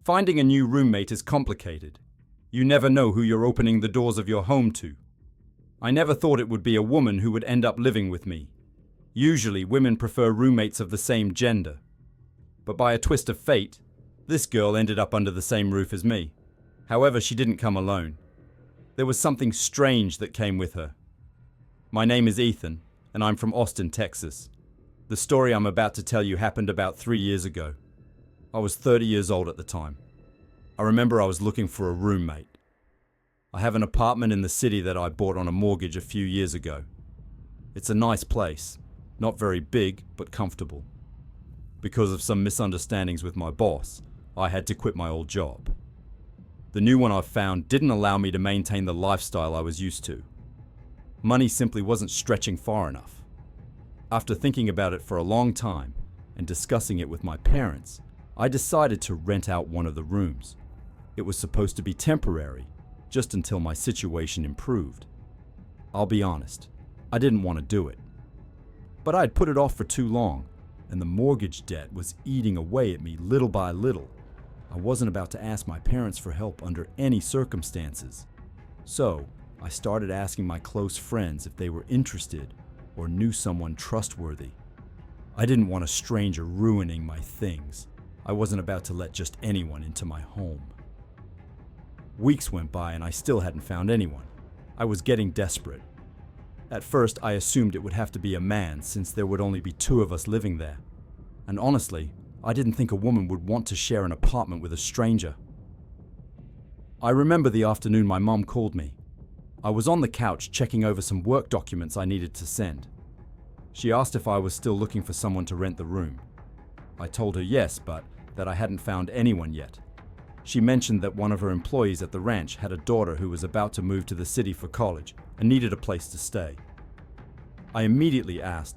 Finding a new roommate is complicated. You never know who you're opening the doors of your home to. I never thought it would be a woman who would end up living with me. Usually, women prefer roommates of the same gender. But by a twist of fate, this girl ended up under the same roof as me. However, she didn't come alone. There was something strange that came with her. My name is Ethan, and I'm from Austin, Texas. The story I'm about to tell you happened about 3 years ago. I was 30 years old at the time. I remember I was looking for a roommate. I have an apartment in the city that I bought on a mortgage a few years ago. It's a nice place, not very big, but comfortable. Because of some misunderstandings with my boss, I had to quit my old job. The new one I've found didn't allow me to maintain the lifestyle I was used to. Money simply wasn't stretching far enough. After thinking about it for a long time and discussing it with my parents, I decided to rent out one of the rooms. It was supposed to be temporary, just until my situation improved. I'll be honest, I didn't want to do it. But I'd put it off for too long, and the mortgage debt was eating away at me little by little. I wasn't about to ask my parents for help under any circumstances. So, I started asking my close friends if they were interested or knew someone trustworthy. I didn't want a stranger ruining my things. I wasn't about to let just anyone into my home. Weeks went by and I still hadn't found anyone. I was getting desperate. At first, I assumed it would have to be a man since there would only be 2 of us living there. And honestly, I didn't think a woman would want to share an apartment with a stranger. I remember the afternoon my mom called me. I was on the couch checking over some work documents I needed to send. She asked if I was still looking for someone to rent the room. I told her yes, but that I hadn't found anyone yet. She mentioned that one of her employees at the ranch had a daughter who was about to move to the city for college and needed a place to stay. I immediately asked,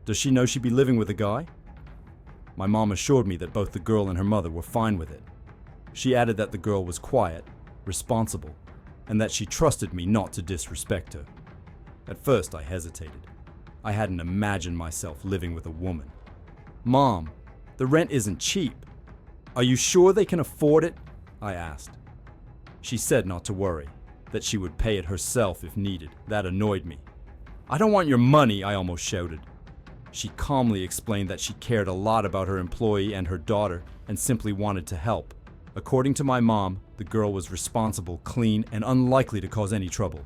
"Does she know she'd be living with a guy?" My mom assured me that both the girl and her mother were fine with it. She added that the girl was quiet, responsible, and that she trusted me not to disrespect her. At first, I hesitated. I hadn't imagined myself living with a woman. "Mom, the rent isn't cheap. Are you sure they can afford it?" I asked. She said not to worry, that she would pay it herself if needed. That annoyed me. "I don't want your money," I almost shouted. She calmly explained that she cared a lot about her employee and her daughter and simply wanted to help. According to my mom, the girl was responsible, clean, and unlikely to cause any trouble.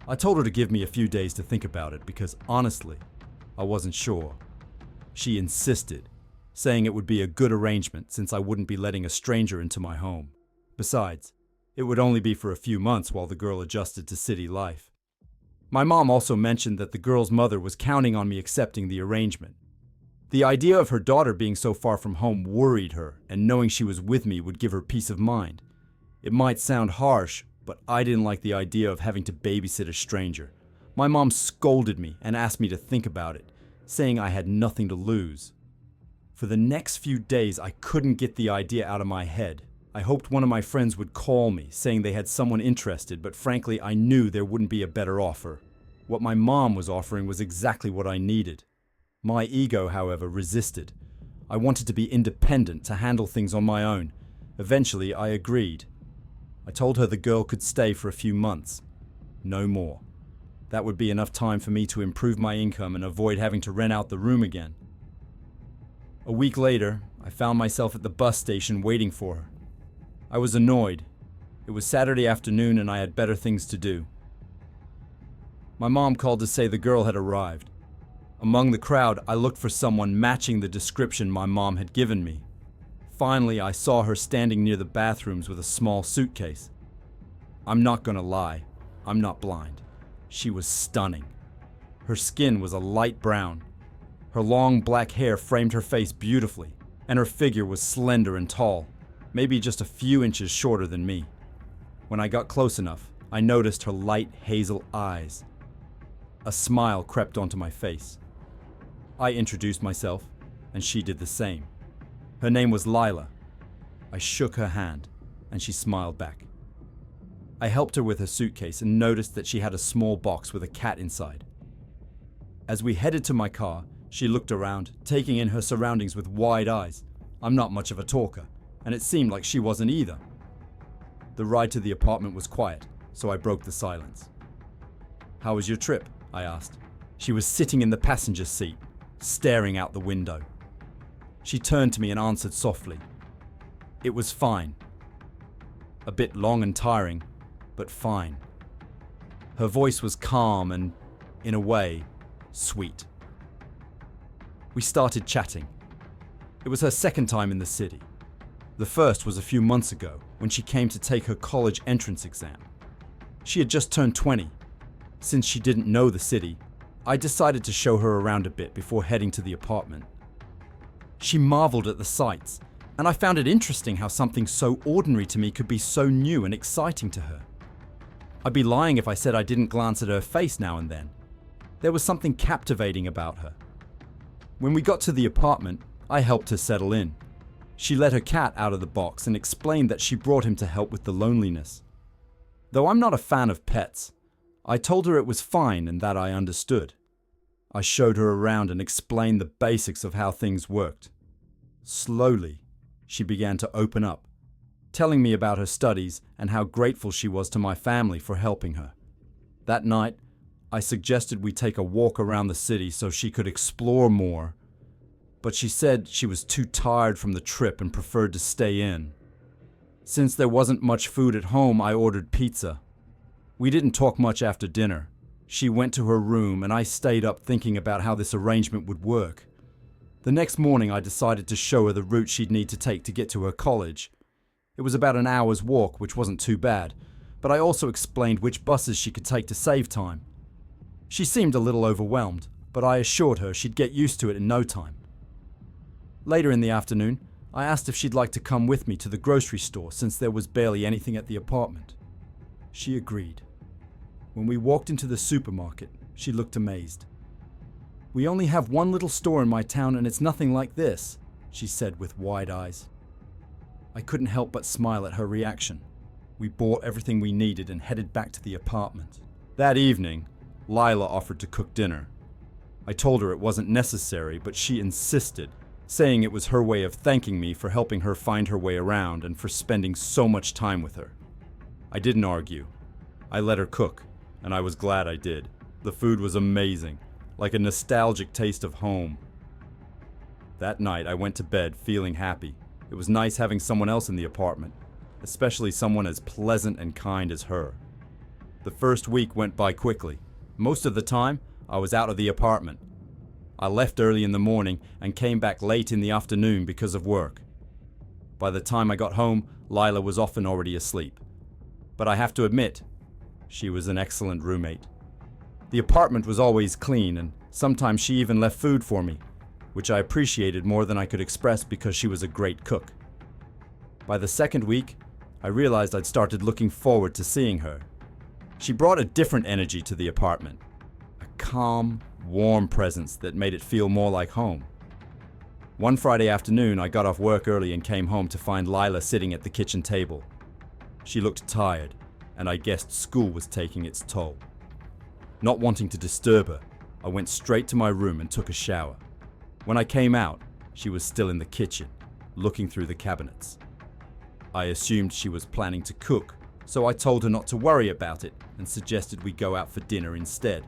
I told her to give me a few days to think about it because, honestly, I wasn't sure. She insisted, saying it would be a good arrangement since I wouldn't be letting a stranger into my home. Besides, it would only be for a few months while the girl adjusted to city life. My mom also mentioned that the girl's mother was counting on me accepting the arrangement. The idea of her daughter being so far from home worried her, and knowing she was with me would give her peace of mind. It might sound harsh, but I didn't like the idea of having to babysit a stranger. My mom scolded me and asked me to think about it, saying I had nothing to lose. For the next few days, I couldn't get the idea out of my head. I hoped one of my friends would call me, saying they had someone interested, but frankly, I knew there wouldn't be a better offer. What my mom was offering was exactly what I needed. My ego, however, resisted. I wanted to be independent, to handle things on my own. Eventually, I agreed. I told her the girl could stay for a few months. No more. That would be enough time for me to improve my income and avoid having to rent out the room again. A week later, I found myself at the bus station waiting for her. I was annoyed. It was Saturday afternoon and I had better things to do. My mom called to say the girl had arrived. Among the crowd, I looked for someone matching the description my mom had given me. Finally, I saw her standing near the bathrooms with a small suitcase. I'm not gonna lie, I'm not blind. She was stunning. Her skin was a light brown. Her long black hair framed her face beautifully, and her figure was slender and tall, maybe just a few inches shorter than me. When I got close enough, I noticed her light hazel eyes. A smile crept onto my face. I introduced myself, and she did the same. Her name was Lila. I shook her hand, and she smiled back. I helped her with her suitcase and noticed that she had a small box with a cat inside. As we headed to my car, she looked around, taking in her surroundings with wide eyes. I'm not much of a talker, and it seemed like she wasn't either. The ride to the apartment was quiet, so I broke the silence. "How was your trip?" I asked. She was sitting in the passenger seat, staring out the window. She turned to me and answered softly. "It was fine. A bit long and tiring, but fine." Her voice was calm and, in a way, sweet. We started chatting. It was her second time in the city. The first was a few months ago when she came to take her college entrance exam. She had just turned 20. Since she didn't know the city, I decided to show her around a bit before heading to the apartment. She marveled at the sights, and I found it interesting how something so ordinary to me could be so new and exciting to her. I'd be lying if I said I didn't glance at her face now and then. There was something captivating about her. When we got to the apartment, I helped her settle in. She let her cat out of the box and explained that she brought him to help with the loneliness. Though I'm not a fan of pets, I told her it was fine and that I understood. I showed her around and explained the basics of how things worked. Slowly, she began to open up, telling me about her studies and how grateful she was to my family for helping her. That night, I suggested we take a walk around the city so she could explore more, but she said she was too tired from the trip and preferred to stay in. Since there wasn't much food at home, I ordered pizza. We didn't talk much after dinner. She went to her room and I stayed up thinking about how this arrangement would work. The next morning I decided to show her the route she'd need to take to get to her college. It was about an hour's walk, which wasn't too bad, but I also explained which buses she could take to save time. She seemed a little overwhelmed, but I assured her she'd get used to it in no time. Later in the afternoon, I asked if she'd like to come with me to the grocery store since there was barely anything at the apartment. She agreed. When we walked into the supermarket, she looked amazed. "We only have one little store in my town and it's nothing like this," she said with wide eyes. I couldn't help but smile at her reaction. We bought everything we needed and headed back to the apartment. That evening, Lila offered to cook dinner. I told her it wasn't necessary, but she insisted, saying it was her way of thanking me for helping her find her way around and for spending so much time with her. I didn't argue. I let her cook, and I was glad I did. The food was amazing, like a nostalgic taste of home. That night, I went to bed feeling happy. It was nice having someone else in the apartment, especially someone as pleasant and kind as her. The first week went by quickly. Most of the time, I was out of the apartment. I left early in the morning and came back late in the afternoon because of work. By the time I got home, Lila was often already asleep. But I have to admit, she was an excellent roommate. The apartment was always clean, and sometimes she even left food for me, which I appreciated more than I could express because she was a great cook. By the second week, I realized I'd started looking forward to seeing her. She brought a different energy to the apartment, a calm, warm presence that made it feel more like home. One Friday afternoon, I got off work early and came home to find Lila sitting at the kitchen table. She looked tired, and I guessed school was taking its toll. Not wanting to disturb her, I went straight to my room and took a shower. When I came out, she was still in the kitchen, looking through the cabinets. I assumed she was planning to cook, so I told her not to worry about it and suggested we go out for dinner instead.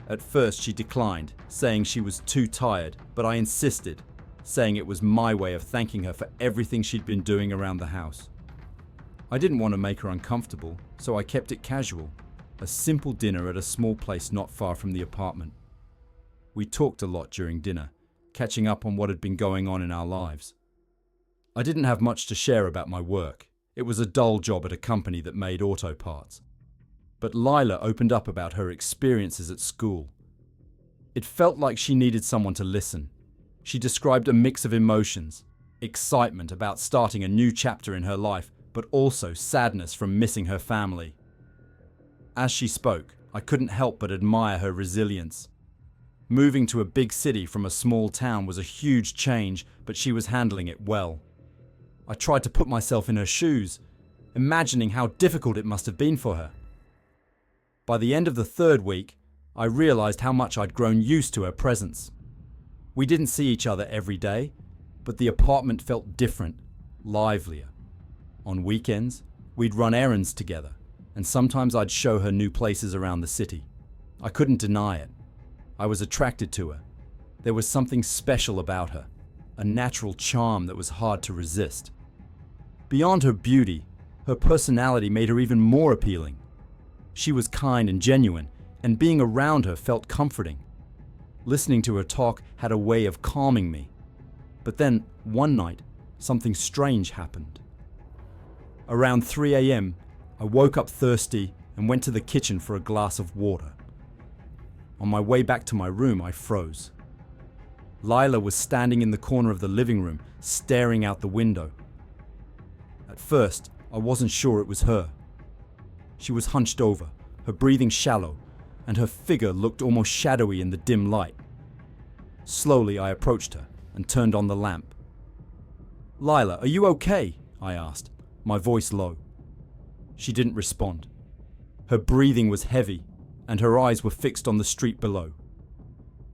At first she declined, saying she was too tired, but I insisted, saying it was my way of thanking her for everything she'd been doing around the house. I didn't want to make her uncomfortable, so I kept it casual, a simple dinner at a small place not far from the apartment. We talked a lot during dinner, catching up on what had been going on in our lives. I didn't have much to share about my work. It was a dull job at a company that made auto parts. But Lila opened up about her experiences at school. It felt like she needed someone to listen. She described a mix of emotions, excitement about starting a new chapter in her life, but also sadness from missing her family. As she spoke, I couldn't help but admire her resilience. Moving to a big city from a small town was a huge change, but she was handling it well. I tried to put myself in her shoes, imagining how difficult it must have been for her. By the end of the third week, I realized how much I'd grown used to her presence. We didn't see each other every day, but the apartment felt different. livelier. On weekends, we'd run errands together, and sometimes I'd show her new places around the city. I couldn't deny it. I was attracted to her. There was something special about her, a natural charm that was hard to resist. Beyond her beauty, her personality made her even more appealing. She was kind and genuine, and being around her felt comforting. Listening to her talk had a way of calming me. But then, one night, something strange happened. Around 3 a.m., I woke up thirsty and went to the kitchen for a glass of water. On my way back to my room, I froze. Lila was standing in the corner of the living room, staring out the window. At first, I wasn't sure it was her. She was hunched over, her breathing shallow, and her figure looked almost shadowy in the dim light. Slowly, I approached her and turned on the lamp. "Lila, are you okay?" I asked, my voice low. She didn't respond. Her breathing was heavy, and her eyes were fixed on the street below.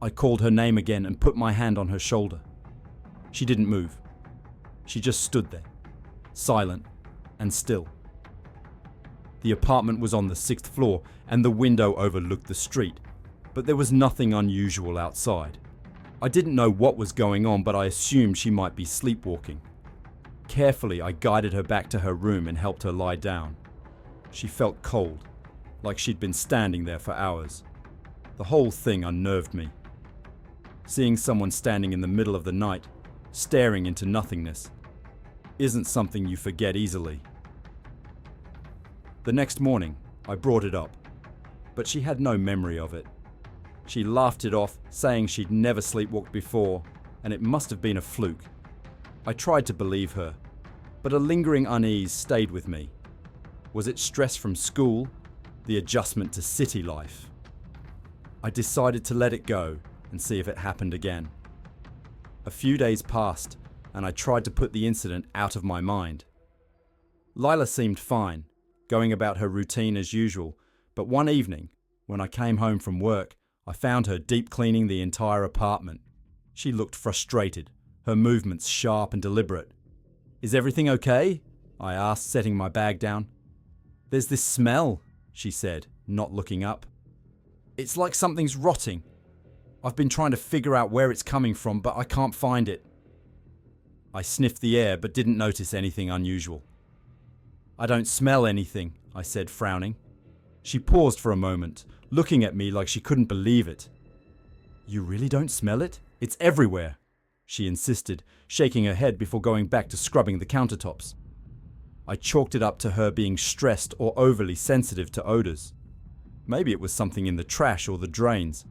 I called her name again and put my hand on her shoulder. She didn't move. She just stood there, silent and still. The apartment was on the 6th floor, and the window overlooked the street, but there was nothing unusual outside. I didn't know what was going on, but I assumed she might be sleepwalking. Carefully, I guided her back to her room and helped her lie down. She felt cold, like she'd been standing there for hours. The whole thing unnerved me. Seeing someone standing in the middle of the night, staring into nothingness, isn't something you forget easily. The next morning, I brought it up, but she had no memory of it. She laughed it off, saying she'd never sleepwalked before, and it must have been a fluke. I tried to believe her, but a lingering unease stayed with me. Was it stress from school? The adjustment to city life? I decided to let it go and see if it happened again. A few days passed, and I tried to put the incident out of my mind. Lila seemed fine, going about her routine as usual, but one evening, when I came home from work, I found her deep cleaning the entire apartment. She looked frustrated, her movements sharp and deliberate. "Is everything okay?" I asked, setting my bag down. "There's this smell," she said, not looking up. "It's like something's rotting. I've been trying to figure out where it's coming from, but I can't find it." I sniffed the air but didn't notice anything unusual. "I don't smell anything," I said, frowning. She paused for a moment, looking at me like she couldn't believe it. "You really don't smell it? It's everywhere," she insisted, shaking her head before going back to scrubbing the countertops. I chalked it up to her being stressed or overly sensitive to odors. Maybe it was something in the trash or the drains.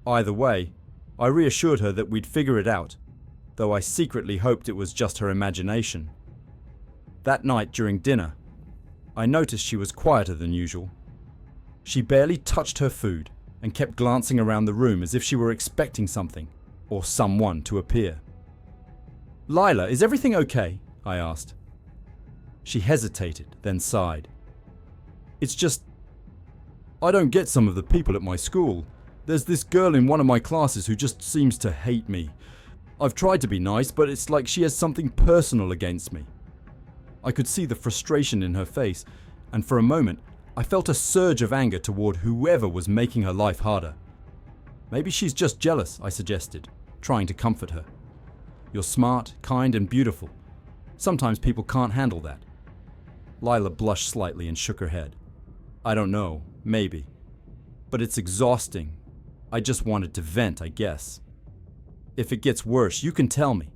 Either way, I reassured her that we'd figure it out, though I secretly hoped it was just her imagination. That night during dinner, I noticed she was quieter than usual. She barely touched her food and kept glancing around the room as if she were expecting something or someone to appear. "Lila, is everything okay?" I asked. She hesitated, then sighed. "It's just, I don't get some of the people at my school. There's this girl in one of my classes who just seems to hate me. I've tried to be nice, but it's like she has something personal against me." I could see the frustration in her face, and for a moment, I felt a surge of anger toward whoever was making her life harder. "Maybe she's just jealous," I suggested, trying to comfort her. "You're smart, kind, and beautiful. Sometimes people can't handle that." Lila blushed slightly and shook her head. "I don't know, maybe. But it's exhausting. I just wanted to vent, I guess. If it gets worse, you can tell me.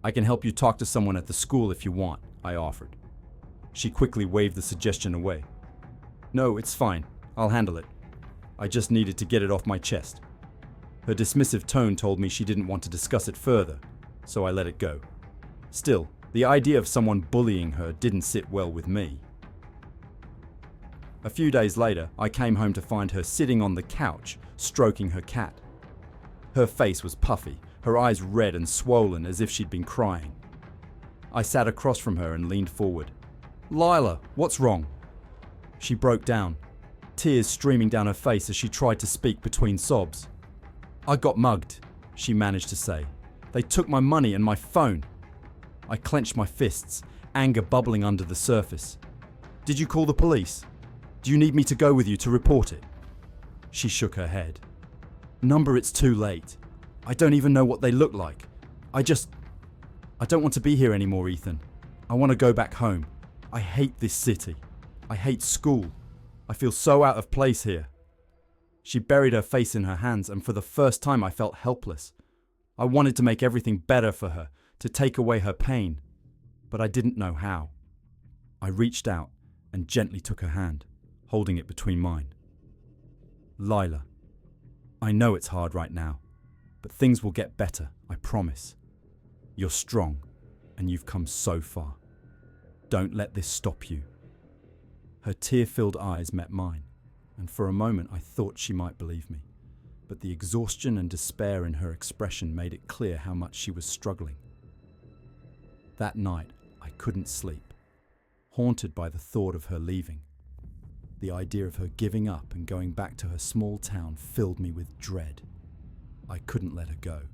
I can help you talk to someone at the school if you want," I offered. She quickly waved the suggestion away. "No, it's fine. I'll handle it. I just needed to get it off my chest." Her dismissive tone told me she didn't want to discuss it further, so I let it go. Still, the idea of someone bullying her didn't sit well with me. A few days later, I came home to find her sitting on the couch, stroking her cat. Her face was puffy, her eyes red and swollen as if she'd been crying. I sat across from her and leaned forward. "Lila, what's wrong?" She broke down, tears streaming down her face as she tried to speak between sobs. "I got mugged," she managed to say. "They took my money and my phone." I clenched my fists, anger bubbling under the surface. "Did you call the police? Do you need me to go with you to report it?" She shook her head. "Number, it's too late. I don't even know what they look like. I don't want to be here anymore, Ethan. I want to go back home. I hate this city. I hate school. I feel so out of place here." She buried her face in her hands, and for the first time I felt helpless. I wanted to make everything better for her, to take away her pain, but I didn't know how. I reached out and gently took her hand, holding it between mine. "Lila, I know it's hard right now, but things will get better, I promise. You're strong, and you've come so far. Don't let this stop you." Her tear-filled eyes met mine, and for a moment I thought she might believe me, but the exhaustion and despair in her expression made it clear how much she was struggling. That night, I couldn't sleep, haunted by the thought of her leaving. The idea of her giving up and going back to her small town filled me with dread. I couldn't let her go,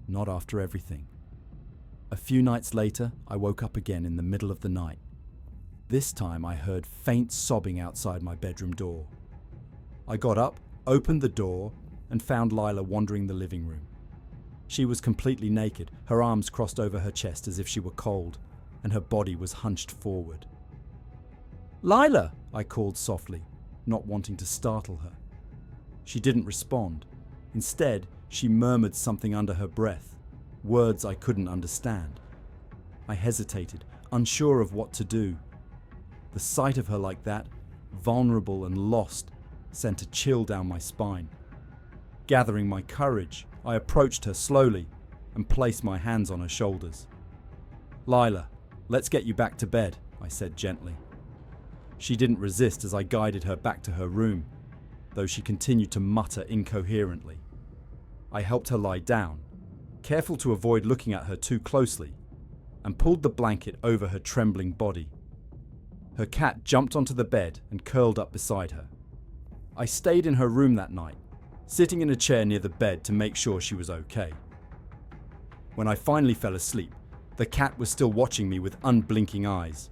not after everything. A few nights later, I woke up again in the middle of the night. This time I heard faint sobbing outside my bedroom door. I got up, opened the door, and found Lila wandering the living room. She was completely naked, her arms crossed over her chest as if she were cold, and her body was hunched forward. "Lila!" I called softly, not wanting to startle her. She didn't respond. Instead, she murmured something under her breath, words I couldn't understand. I hesitated, unsure of what to do. The sight of her like that, vulnerable and lost, sent a chill down my spine. Gathering my courage, I approached her slowly and placed my hands on her shoulders. "Lila, let's get you back to bed," I said gently. She didn't resist as I guided her back to her room, though she continued to mutter incoherently. I helped her lie down, careful to avoid looking at her too closely, and pulled the blanket over her trembling body. Her cat jumped onto the bed and curled up beside her. I stayed in her room that night, sitting in a chair near the bed to make sure she was okay. When I finally fell asleep, the cat was still watching me with unblinking eyes.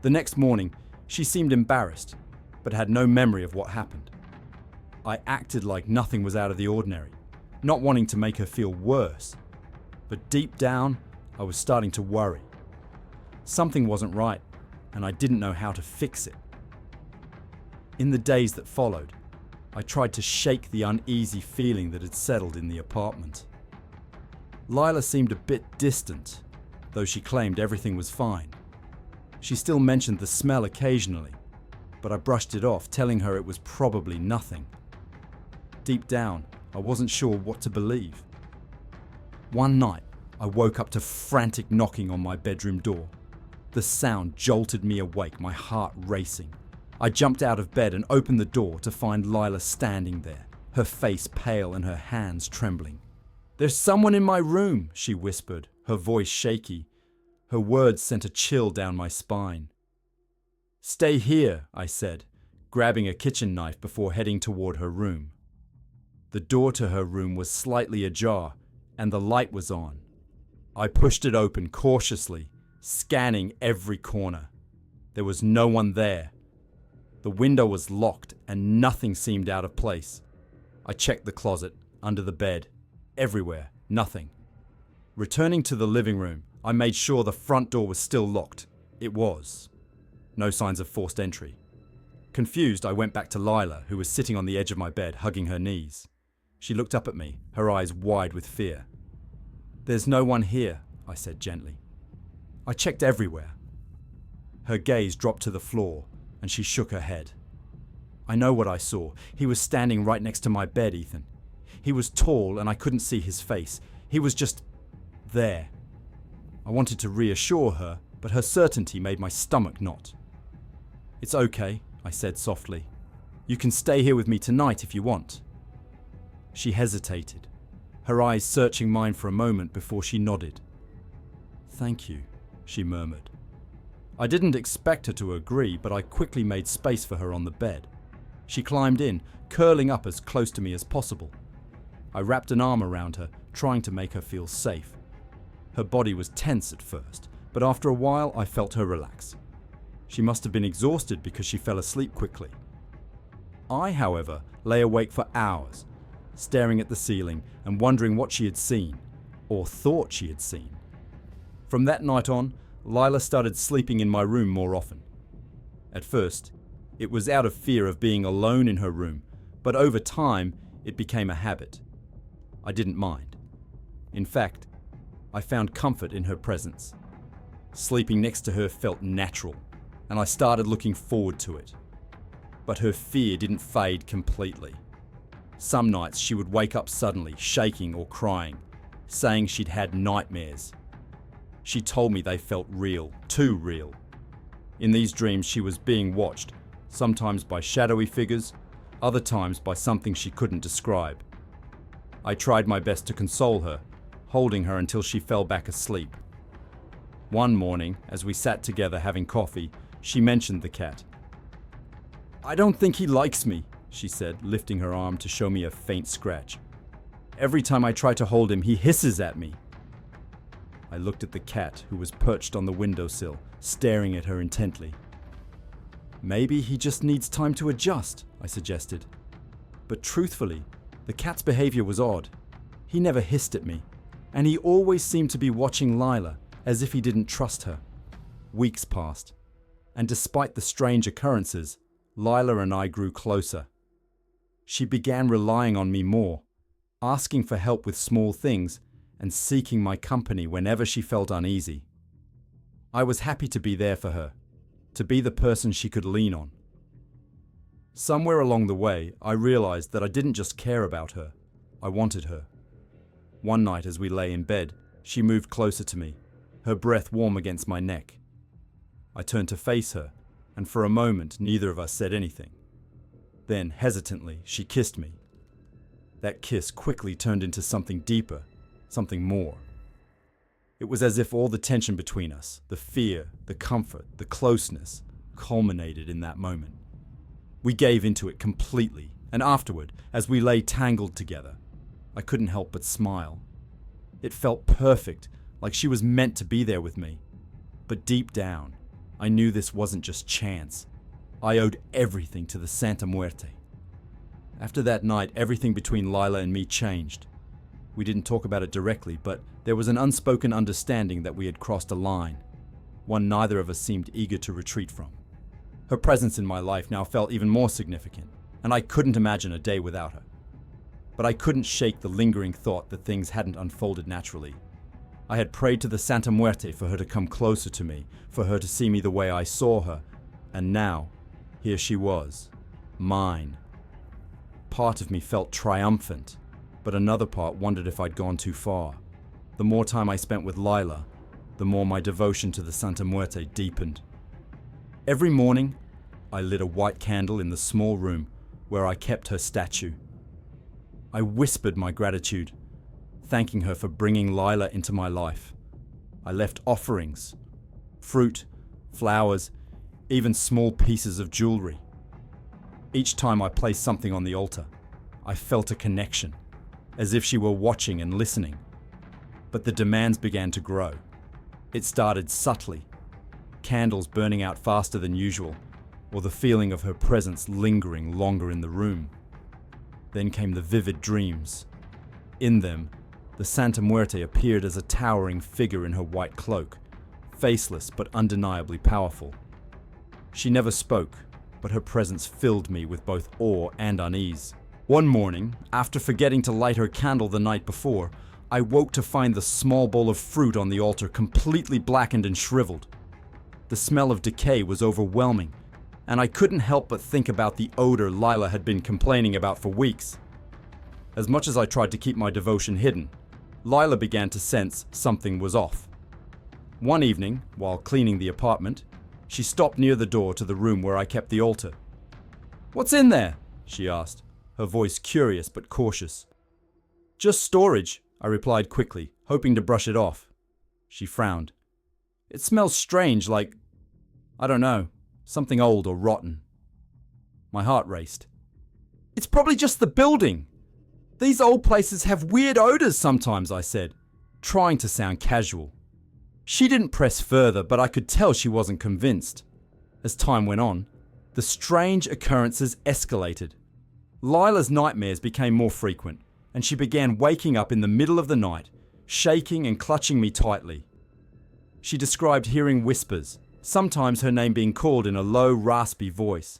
The next morning, she seemed embarrassed, but had no memory of what happened. I acted like nothing was out of the ordinary, not wanting to make her feel worse. But deep down, I was starting to worry. Something wasn't right, and I didn't know how to fix it. In the days that followed, I tried to shake the uneasy feeling that had settled in the apartment. Lila seemed a bit distant, though she claimed everything was fine. She still mentioned the smell occasionally, but I brushed it off, telling her it was probably nothing. Deep down, I wasn't sure what to believe. One night, I woke up to frantic knocking on my bedroom door. The sound jolted me awake, my heart racing. I jumped out of bed and opened the door to find Lila standing there, her face pale and her hands trembling. "There's someone in my room," she whispered, her voice shaky. Her words sent a chill down my spine. "Stay here," I said, grabbing a kitchen knife before heading toward her room. The door to her room was slightly ajar, and the light was on. I pushed it open cautiously, scanning every corner. There was no one there. The window was locked, and nothing seemed out of place. I checked the closet, under the bed, everywhere, nothing. Returning to the living room, I made sure the front door was still locked. It was. No signs of forced entry. Confused, I went back to Lila, who was sitting on the edge of my bed, hugging her knees. She looked up at me, her eyes wide with fear. "There's no one here," I said gently. "I checked everywhere." Her gaze dropped to the floor, and she shook her head. "I know what I saw. He was standing right next to my bed, Ethan. He was tall, and I couldn't see his face. He was just there." I wanted to reassure her, but her certainty made my stomach knot. "It's okay," I said softly. "You can stay here with me tonight if you want." She hesitated, her eyes searching mine for a moment before she nodded. "Thank you," she murmured. I didn't expect her to agree, but I quickly made space for her on the bed. She climbed in, curling up as close to me as possible. I wrapped an arm around her, trying to make her feel safe. Her body was tense at first, but after a while I felt her relax. She must have been exhausted because she fell asleep quickly. I, however, lay awake for hours, staring at the ceiling and wondering what she had seen, or thought she had seen. From that night on, Lila started sleeping in my room more often. At first, it was out of fear of being alone in her room, but over time, it became a habit. I didn't mind. In fact, I found comfort in her presence. Sleeping next to her felt natural, and I started looking forward to it. But her fear didn't fade completely. Some nights she would wake up suddenly, shaking or crying, saying she'd had nightmares. She told me they felt real, too real. In these dreams she was being watched, sometimes by shadowy figures, other times by something she couldn't describe. I tried my best to console her, holding her until she fell back asleep. One morning, as we sat together having coffee, she mentioned the cat. "I don't think he likes me," she said, lifting her arm to show me a faint scratch. "Every time I try to hold him, he hisses at me." I looked at the cat, who was perched on the windowsill, staring at her intently. "Maybe he just needs time to adjust," I suggested. But truthfully, the cat's behavior was odd. He never hissed at me, and he always seemed to be watching Lila, as if he didn't trust her. Weeks passed, and despite the strange occurrences, Lila and I grew closer. She began relying on me more, asking for help with small things and seeking my company whenever she felt uneasy. I was happy to be there for her, to be the person she could lean on. Somewhere along the way, I realized that I didn't just care about her, I wanted her. One night as we lay in bed, she moved closer to me, her breath warm against my neck. I turned to face her, and for a moment neither of us said anything. Then, hesitantly, she kissed me. That kiss quickly turned into something deeper, something more. It was as if all the tension between us, the fear, the comfort, the closeness, culminated in that moment. We gave into it completely, and afterward, as we lay tangled together, I couldn't help but smile. It felt perfect, like she was meant to be there with me. But deep down, I knew this wasn't just chance. I owed everything to the Santa Muerte. After that night, everything between Lila and me changed. We didn't talk about it directly, but there was an unspoken understanding that we had crossed a line, one neither of us seemed eager to retreat from. Her presence in my life now felt even more significant, and I couldn't imagine a day without her. But I couldn't shake the lingering thought that things hadn't unfolded naturally. I had prayed to the Santa Muerte for her to come closer to me, for her to see me the way I saw her, and now, here she was, mine. Part of me felt triumphant, but another part wondered if I'd gone too far. The more time I spent with Lila, the more my devotion to the Santa Muerte deepened. Every morning, I lit a white candle in the small room where I kept her statue. I whispered my gratitude, thanking her for bringing Lila into my life. I left offerings, fruit, flowers, even small pieces of jewelry. Each time I placed something on the altar, I felt a connection, as if she were watching and listening. But the demands began to grow. It started subtly, candles burning out faster than usual, or the feeling of her presence lingering longer in the room. Then came the vivid dreams. In them, the Santa Muerte appeared as a towering figure in her white cloak, faceless but undeniably powerful. She never spoke, but her presence filled me with both awe and unease. One morning, after forgetting to light her candle the night before, I woke to find the small bowl of fruit on the altar completely blackened and shriveled. The smell of decay was overwhelming, and I couldn't help but think about the odor Lila had been complaining about for weeks. As much as I tried to keep my devotion hidden, Lila began to sense something was off. One evening, while cleaning the apartment, she stopped near the door to the room where I kept the altar. "What's in there?" she asked, her voice curious but cautious. "Just storage," I replied quickly, hoping to brush it off. She frowned. "It smells strange, like, I don't know, something old or rotten." My heart raced. "It's probably just the building. These old places have weird odors sometimes," I said. trying to sound casual. She didn't press further, but I could tell she wasn't convinced. As time went on, the strange occurrences escalated. Lila's nightmares became more frequent, and she began waking up in the middle of the night, shaking and clutching me tightly. She described hearing whispers, sometimes her name being called in a low, raspy voice.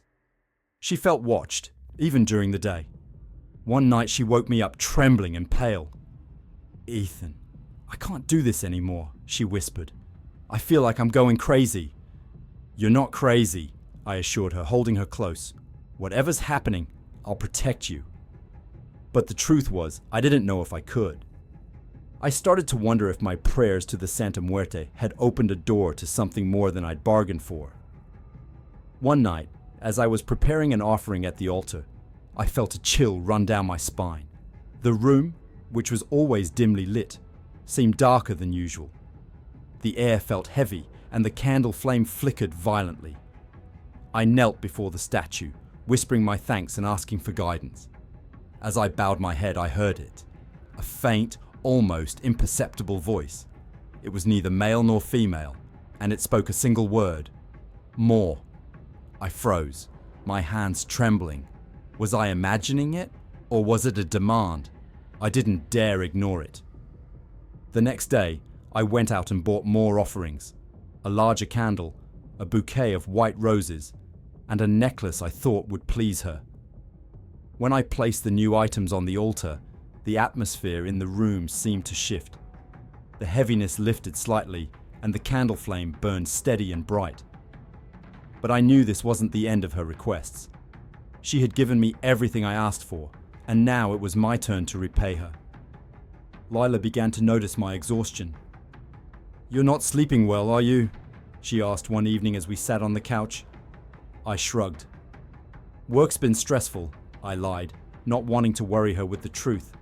She felt watched, even during the day. One night she woke me up trembling and pale. "Ethan, I can't do this anymore," she whispered. "I feel like I'm going crazy." "You're not crazy," I assured her, holding her close. "Whatever's happening, I'll protect you." But the truth was, I didn't know if I could. I started to wonder if my prayers to the Santa Muerte had opened a door to something more than I'd bargained for. One night, as I was preparing an offering at the altar, I felt a chill run down my spine. The room, which was always dimly lit, seemed darker than usual. The air felt heavy, and the candle flame flickered violently. I knelt before the statue, whispering my thanks and asking for guidance. As I bowed my head, I heard it. A faint, almost imperceptible voice. It was neither male nor female, and it spoke a single word: "More." I froze, my hands trembling. Was I imagining it, or was it a demand? I didn't dare ignore it. The next day, I went out and bought more offerings: a larger candle, a bouquet of white roses, and a necklace I thought would please her. When I placed the new items on the altar, the atmosphere in the room seemed to shift. The heaviness lifted slightly, and the candle flame burned steady and bright. But I knew this wasn't the end of her requests. She had given me everything I asked for, and now it was my turn to repay her. Lila began to notice my exhaustion. "You're not sleeping well, are you?" she asked one evening as we sat on the couch. I shrugged. "Work's been stressful," I lied, not wanting to worry her with the truth.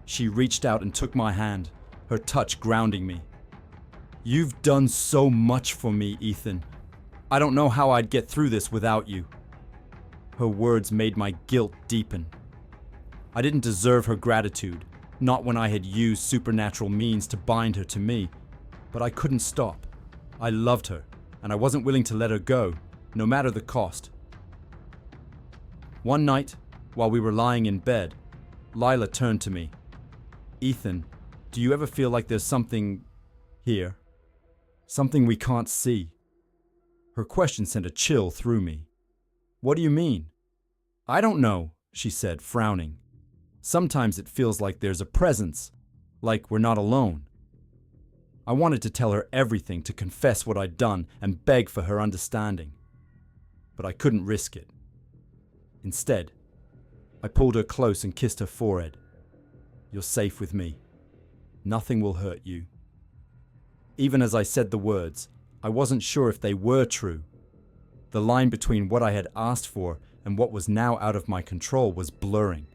She reached out and took my hand, her touch grounding me. "You've done so much for me, Ethan. I don't know how I'd get through this without you." Her words made my guilt deepen. I didn't deserve her gratitude, not when I had used supernatural means to bind her to me, but I couldn't stop. I loved her, and I wasn't willing to let her go, no matter the cost. One night, while we were lying in bed, Lila turned to me. "Ethan, do you ever feel like there's something here? Something we can't see?" Her question sent a chill through me. "What do you mean?" "I don't know," she said, frowning. "Sometimes it feels like there's a presence, like we're not alone." I wanted to tell her everything, to confess what I'd done and beg for her understanding. But I couldn't risk it. Instead, I pulled her close and kissed her forehead. "You're safe with me. Nothing will hurt you." Even as I said the words, I wasn't sure if they were true. The line between what I had asked for and what was now out of my control was blurring.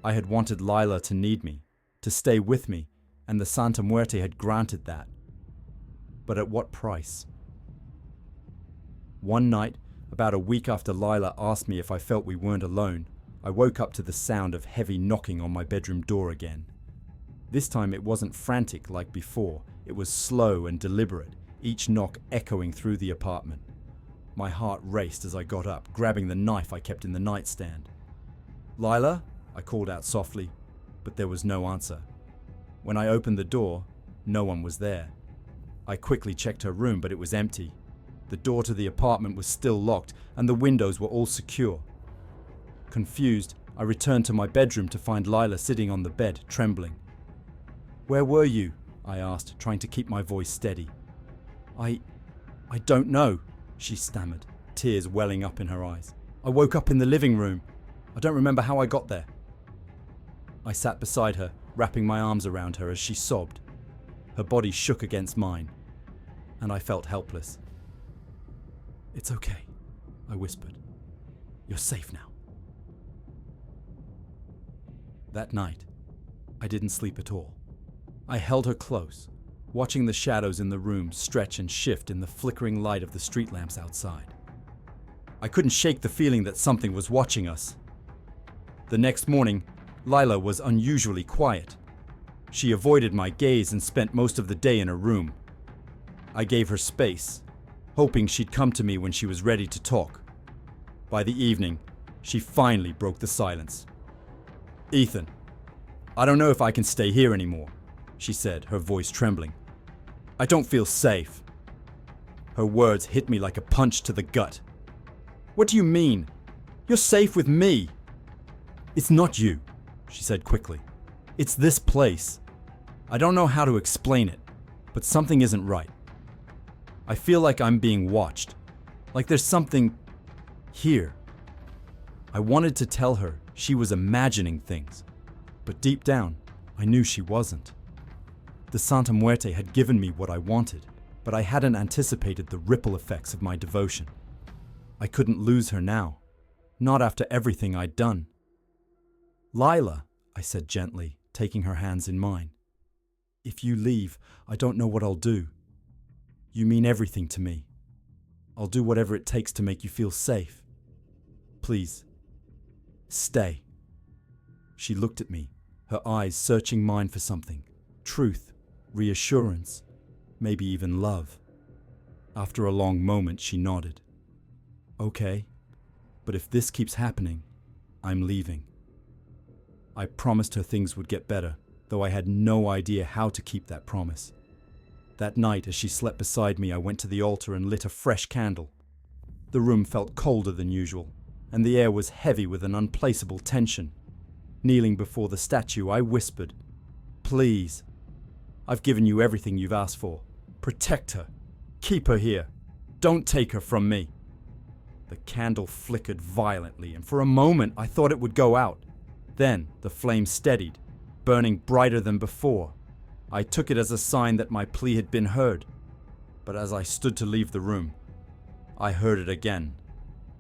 I had wanted Lila to need me, to stay with me, and the Santa Muerte had granted that. But at what price? One night, about a week after Lila asked me if I felt we weren't alone, I woke up to the sound of heavy knocking on my bedroom door again. This time it wasn't frantic like before, it was slow and deliberate, each knock echoing through the apartment. My heart raced as I got up, grabbing the knife I kept in the nightstand. "Lila?" I called out softly, but there was no answer. When I opened the door, no one was there. I quickly checked her room, but it was empty. The door to the apartment was still locked, and the windows were all secure. Confused, I returned to my bedroom to find Lila sitting on the bed, trembling. "Where were you?" I asked, trying to keep my voice steady. I don't know," she stammered, tears welling up in her eyes. "I woke up in the living room. I don't remember how I got there." I sat beside her, wrapping my arms around her as she sobbed. Her body shook against mine, and I felt helpless. "It's okay," I whispered. "You're safe now." That night, I didn't sleep at all. I held her close, watching the shadows in the room stretch and shift in the flickering light of the street lamps outside. I couldn't shake the feeling that something was watching us. The next morning, Lila was unusually quiet. She avoided my gaze and spent most of the day in her room. I gave her space, hoping she'd come to me when she was ready to talk. By the evening, she finally broke the silence. "Ethan, I don't know if I can stay here anymore," she said, her voice trembling. "I don't feel safe." Her words hit me like a punch to the gut. "What do you mean? You're safe with me." "It's not you," she said quickly. "It's this place. I don't know how to explain it, but something isn't right. I feel like I'm being watched, like there's something here." I wanted to tell her she was imagining things, but deep down, I knew she wasn't. The Santa Muerte had given me what I wanted, but I hadn't anticipated the ripple effects of my devotion. I couldn't lose her now, not after everything I'd done. "Lila," I said gently, taking her hands in mine. "If you leave, I don't know what I'll do. You mean everything to me. I'll do whatever it takes to make you feel safe. Please, stay." She looked at me, her eyes searching mine for something. Truth, reassurance, maybe even love. After a long moment, she nodded. "Okay, but if this keeps happening, I'm leaving." I promised her things would get better, though I had no idea how to keep that promise. That night, as she slept beside me, I went to the altar and lit a fresh candle. The room felt colder than usual, and the air was heavy with an unplaceable tension. Kneeling before the statue, I whispered, "Please, I've given you everything you've asked for. Protect her. Keep her here. Don't take her from me." The candle flickered violently, and for a moment I thought it would go out. Then the flame steadied, burning brighter than before. I took it as a sign that my plea had been heard. But as I stood to leave the room, I heard it again.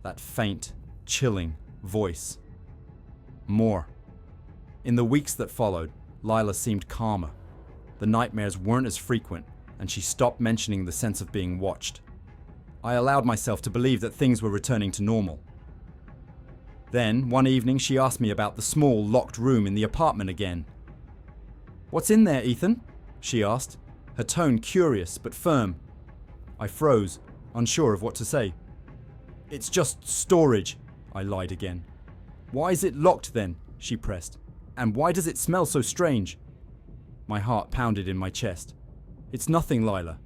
That faint, chilling voice. More. In the weeks that followed, Lila seemed calmer. The nightmares weren't as frequent, and she stopped mentioning the sense of being watched. I allowed myself to believe that things were returning to normal. Then, one evening, she asked me about the small, locked room in the apartment again. "What's in there, Ethan?" she asked, her tone curious but firm. I froze, unsure of what to say. "It's just storage," I lied again. "Why is it locked then?" she pressed. "And why does it smell so strange?" My heart pounded in my chest. "It's nothing, Lila.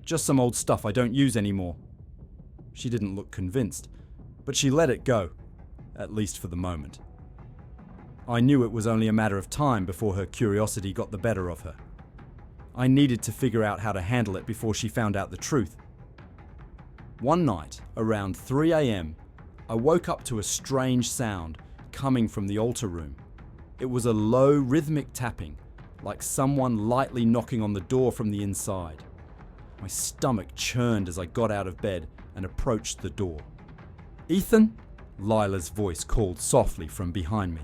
Just some old stuff I don't use anymore." She didn't look convinced, but she let it go, at least for the moment. I knew it was only a matter of time before her curiosity got the better of her. I needed to figure out how to handle it before she found out the truth. One night, around 3 a.m., I woke up to a strange sound coming from the altar room. It was a low, rhythmic tapping, like someone lightly knocking on the door from the inside. My stomach churned as I got out of bed and approached the door. "Ethan?" Lila's voice called softly from behind me.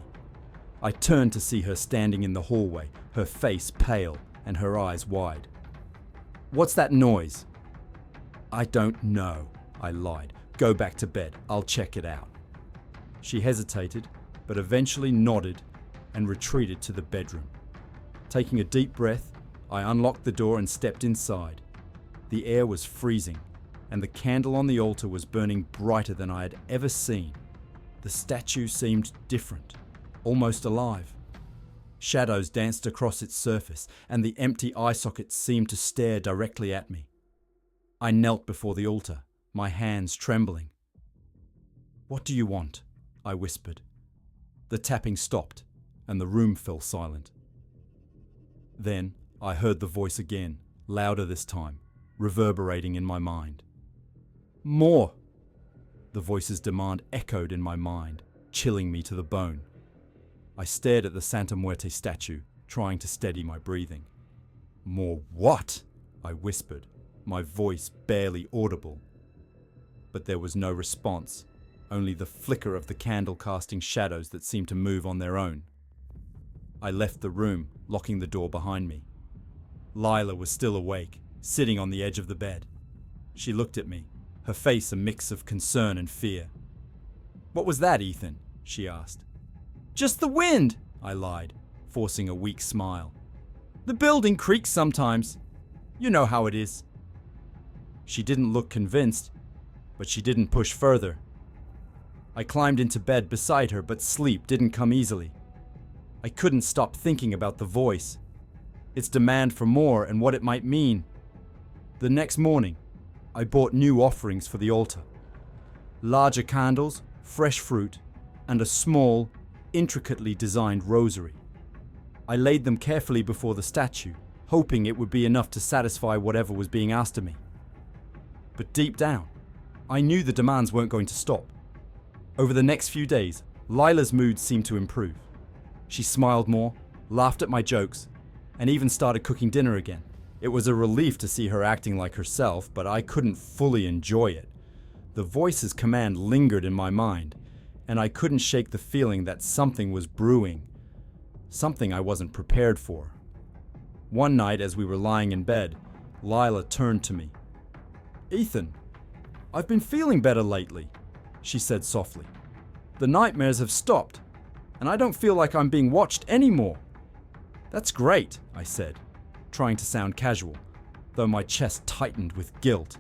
I turned to see her standing in the hallway, her face pale and her eyes wide. "What's that noise?" "I don't know," I lied. "Go back to bed. I'll check it out." She hesitated, but eventually nodded and retreated to the bedroom. Taking a deep breath, I unlocked the door and stepped inside. The air was freezing, and the candle on the altar was burning brighter than I had ever seen. The statue seemed different, almost alive. Shadows danced across its surface, and the empty eye sockets seemed to stare directly at me. I knelt before the altar, my hands trembling. "What do you want?" I whispered. The tapping stopped, and the room fell silent. Then I heard the voice again, louder this time, reverberating in my mind. "More!" The voice's demand echoed in my mind, chilling me to the bone. I stared at the Santa Muerte statue, trying to steady my breathing. "More what?" I whispered, my voice barely audible. But there was no response, only the flicker of the candle casting shadows that seemed to move on their own. I left the room, locking the door behind me. Lila was still awake, sitting on the edge of the bed. She looked at me, her face a mix of concern and fear. "What was that, Ethan?" she asked. "Just the wind," I lied, forcing a weak smile. The building creaks sometimes. You know how it is. She didn't look convinced, but she didn't push further. I climbed into bed beside her, but sleep didn't come easily. I couldn't stop thinking about the voice, its demand for more and what it might mean. The next morning, I bought new offerings for the altar. Larger candles, fresh fruit, and a small, intricately designed rosary. I laid them carefully before the statue, hoping it would be enough to satisfy whatever was being asked of me. But deep down, I knew the demands weren't going to stop. Over the next few days, Lila's mood seemed to improve. She smiled more, laughed at my jokes, and even started cooking dinner again. It was a relief to see her acting like herself, but I couldn't fully enjoy it. The voice's command lingered in my mind, and I couldn't shake the feeling that something was brewing, something I wasn't prepared for. One night, as we were lying in bed, Lila turned to me. "Ethan, I've been feeling better lately," she said softly. "The nightmares have stopped, and I don't feel like I'm being watched anymore." "That's great," I said, trying to sound casual, though my chest tightened with guilt.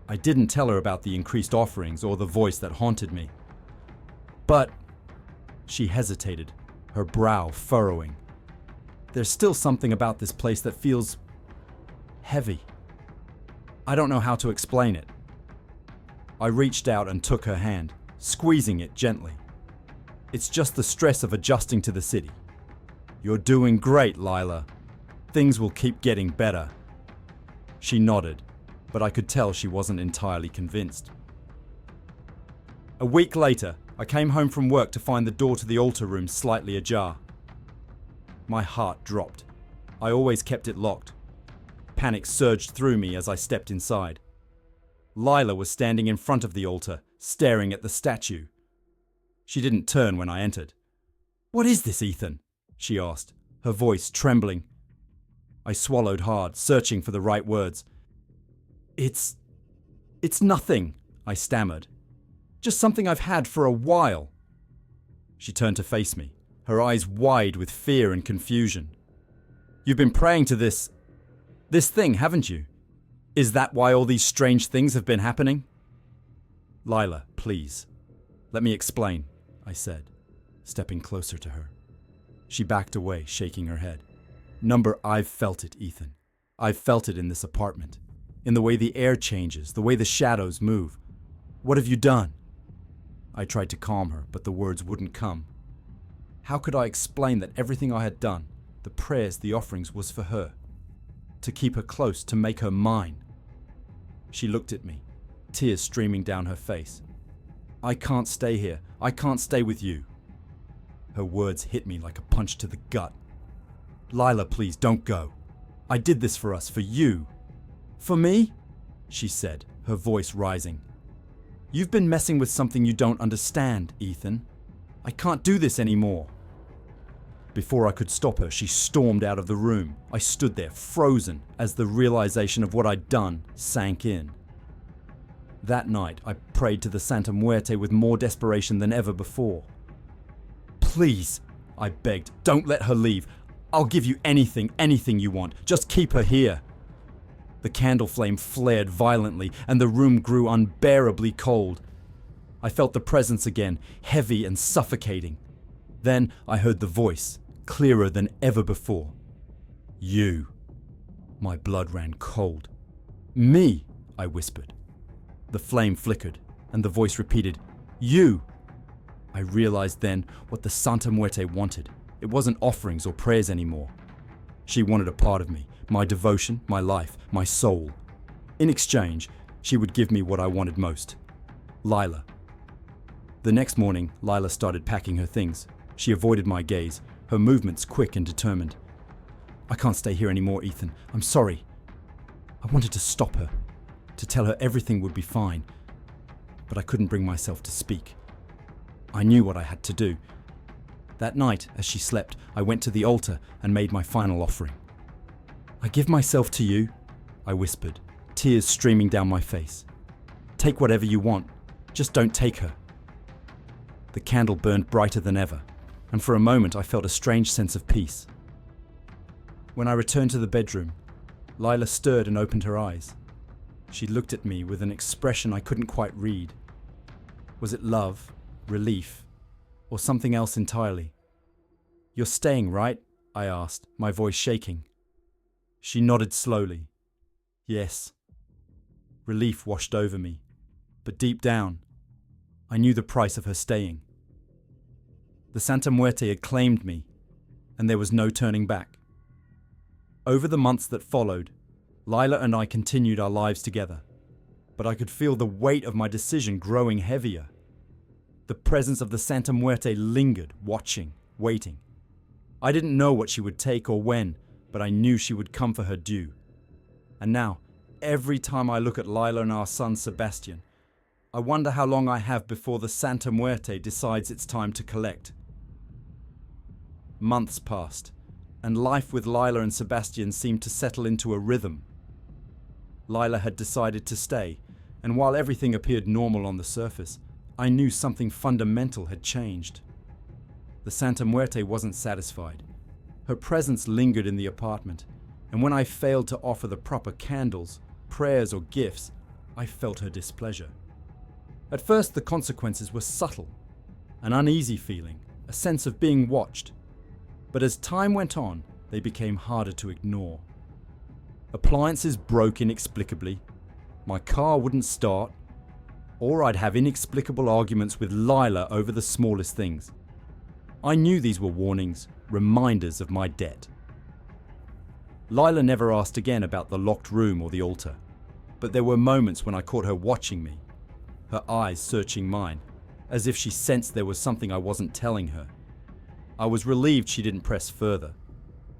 I didn't tell her about the increased offerings or the voice that haunted me. "But," she hesitated, her brow furrowing, "there's still something about this place that feels heavy. I don't know how to explain it." I reached out and took her hand, squeezing it gently. "It's just the stress of adjusting to the city. You're doing great, Lila. Things will keep getting better." She nodded, but I could tell she wasn't entirely convinced. A week later, I came home from work to find the door to the altar room slightly ajar. My heart dropped. I always kept it locked. Panic surged through me as I stepped inside. Lila was standing in front of the altar, staring at the statue. She didn't turn when I entered. "What is this, Ethan?" she asked, her voice trembling. I swallowed hard, searching for the right words. It's nothing," I stammered. "Just something I've had for a while." She turned to face me, her eyes wide with fear and confusion. "You've been praying to this thing, haven't you? Is that why all these strange things have been happening?" "Lila, please. Let me explain," I said, stepping closer to her. She backed away, shaking her head. I've felt it, Ethan. I've felt it in this apartment. In the way the air changes, the way the shadows move. What have you done?" I tried to calm her, but the words wouldn't come. How could I explain that everything I had done, the prayers, the offerings, was for her? To keep her close, to make her mine. She looked at me, tears streaming down her face. "I can't stay here. I can't stay with you." Her words hit me like a punch to the gut. "Lila, please, don't go. I did this for us, for you." "For me?" she said, her voice rising. "You've been messing with something you don't understand, Ethan. I can't do this anymore." Before I could stop her, she stormed out of the room. I stood there, frozen, as the realization of what I'd done sank in. That night, I prayed to the Santa Muerte with more desperation than ever before. "Please," I begged, "don't let her leave. I'll give you anything you want. Just keep her here." The candle flame flared violently, and the room grew unbearably cold. I felt the presence again, heavy and suffocating. Then I heard the voice, clearer than ever before. "You." My blood ran cold. "Me," I whispered. The flame flickered, and the voice repeated, "You." I realized then what the Santa Muerte wanted. It wasn't offerings or prayers anymore. She wanted a part of me, my devotion, my life, my soul. In exchange, she would give me what I wanted most. Lila. The next morning, Lila started packing her things. She avoided my gaze, her movements quick and determined. "I can't stay here anymore, Ethan. I'm sorry." I wanted to stop her, to tell her everything would be fine, but I couldn't bring myself to speak. I knew what I had to do. That night, as she slept, I went to the altar and made my final offering. "I give myself to you," I whispered, tears streaming down my face. "Take whatever you want, just don't take her." The candle burned brighter than ever, and for a moment I felt a strange sense of peace. When I returned to the bedroom, Lila stirred and opened her eyes. She looked at me with an expression I couldn't quite read. Was it love, relief, or something else entirely? "You're staying, right?" I asked, my voice shaking. She nodded slowly. Yes. Relief washed over me, but deep down, I knew the price of her staying. The Santa Muerte had claimed me, and there was no turning back. Over the months that followed, Lila and I continued our lives together, but I could feel the weight of my decision growing heavier. The presence of the Santa Muerte lingered, watching, waiting. I didn't know what she would take or when, but I knew she would come for her due. And now, every time I look at Lila and our son Sebastian, I wonder how long I have before the Santa Muerte decides it's time to collect. Months passed, and life with Lila and Sebastian seemed to settle into a rhythm. Lila had decided to stay, and while everything appeared normal on the surface, I knew something fundamental had changed. The Santa Muerte wasn't satisfied. Her presence lingered in the apartment, and when I failed to offer the proper candles, prayers, or gifts, I felt her displeasure. At first, the consequences were subtle, an uneasy feeling, a sense of being watched. But as time went on, they became harder to ignore. Appliances broke inexplicably, my car wouldn't start, or I'd have inexplicable arguments with Lila over the smallest things. I knew these were warnings, reminders of my debt. Lila never asked again about the locked room or the altar, but there were moments when I caught her watching me, her eyes searching mine, as if she sensed there was something I wasn't telling her. I was relieved she didn't press further.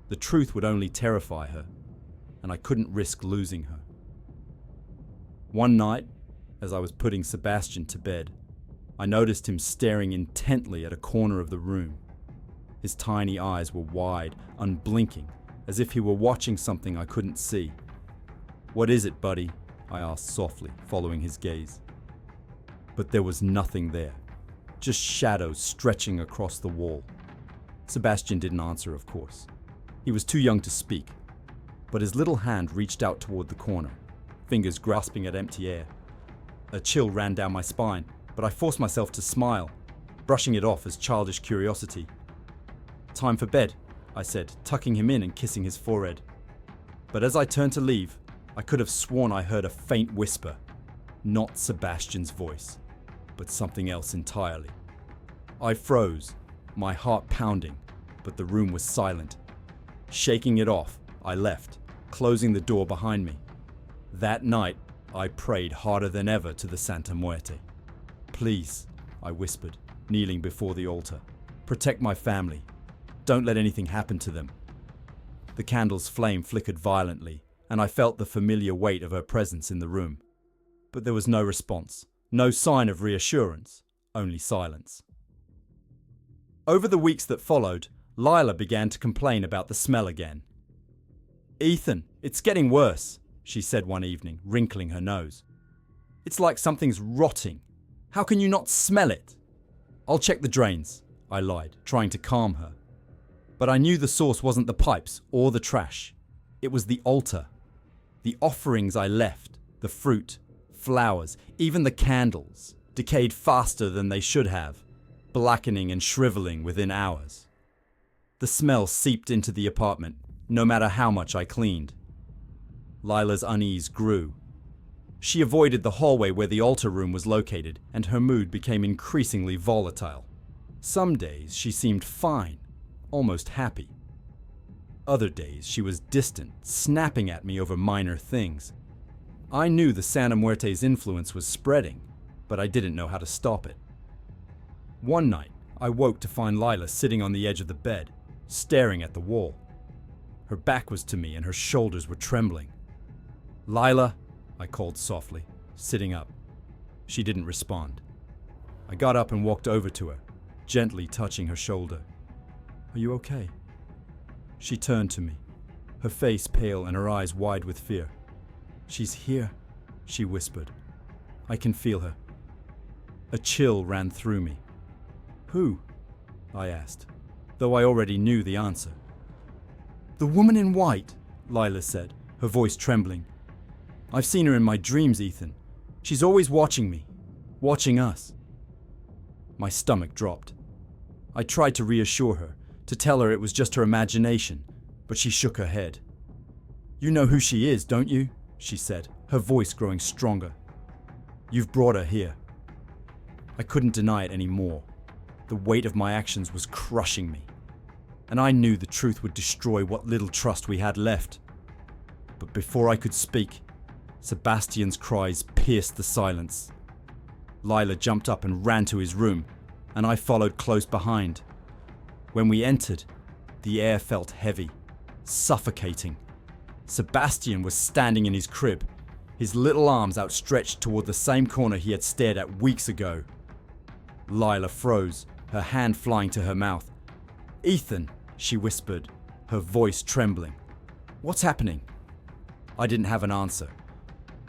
The truth would only terrify her, and I couldn't risk losing her. One night, as I was putting Sebastian to bed, I noticed him staring intently at a corner of the room. His tiny eyes were wide, unblinking, as if he were watching something I couldn't see. "What is it, buddy?" I asked softly, following his gaze. But there was nothing there, just shadows stretching across the wall. Sebastian didn't answer, of course. He was too young to speak, but his little hand reached out toward the corner, fingers grasping at empty air. A chill ran down my spine, but I forced myself to smile, brushing it off as childish curiosity. "Time for bed," I said, tucking him in and kissing his forehead. But as I turned to leave, I could have sworn I heard a faint whisper. Not Sebastian's voice, but something else entirely. I froze, my heart pounding, but the room was silent. Shaking it off, I left, closing the door behind me. That night, I prayed harder than ever to the Santa Muerte. "Please," I whispered, kneeling before the altar, "protect my family. Don't let anything happen to them." The candle's flame flickered violently, and I felt the familiar weight of her presence in the room. But there was no response, no sign of reassurance, only silence. Over the weeks that followed, Lila began to complain about the smell again. "Ethan, it's getting worse," she said one evening, wrinkling her nose. "It's like something's rotting. How can you not smell it?" "I'll check the drains," I lied, trying to calm her. But I knew the source wasn't the pipes or the trash. It was the altar. The offerings I left, the fruit, flowers, even the candles, decayed faster than they should have, blackening and shriveling within hours. The smell seeped into the apartment, no matter how much I cleaned. Lila's unease grew. She avoided the hallway where the altar room was located, and her mood became increasingly volatile. Some days she seemed fine, almost happy. Other days she was distant, snapping at me over minor things. I knew the Santa Muerte's influence was spreading, but I didn't know how to stop it. One night, I woke to find Lila sitting on the edge of the bed, staring at the wall. Her back was to me and her shoulders were trembling. "Lila," I called softly, sitting up. She didn't respond. I got up and walked over to her, gently touching her shoulder. "Are you okay?" She turned to me, her face pale and her eyes wide with fear. "She's here," she whispered. "I can feel her." A chill ran through me. "Who?" I asked, though I already knew the answer. The woman in white, Lila said, her voice trembling. I've seen her in my dreams, Ethan. She's always watching me, watching us. My stomach dropped. I tried to reassure her, to tell her it was just her imagination, but she shook her head. You know who she is, don't you? She said, her voice growing stronger. You've brought her here. I couldn't deny it anymore. The weight of my actions was crushing me, and I knew the truth would destroy what little trust we had left. But before I could speak, Sebastian's cries pierced the silence. Lila jumped up and ran to his room, and I followed close behind. When we entered, the air felt heavy, suffocating. Sebastian was standing in his crib, his little arms outstretched toward the same corner he had stared at weeks ago. Lila froze, her hand flying to her mouth. Ethan, she whispered, her voice trembling. What's happening? I didn't have an answer.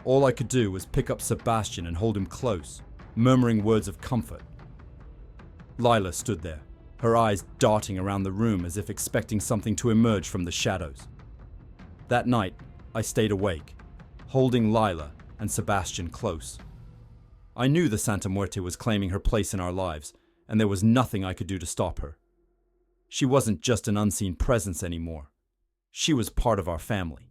All I could do was pick up Sebastian and hold him close, murmuring words of comfort. Lila stood there, her eyes darting around the room as if expecting something to emerge from the shadows. That night, I stayed awake, holding Lila and Sebastian close. I knew the Santa Muerte was claiming her place in our lives, and there was nothing I could do to stop her. She wasn't just an unseen presence anymore. She was part of our family.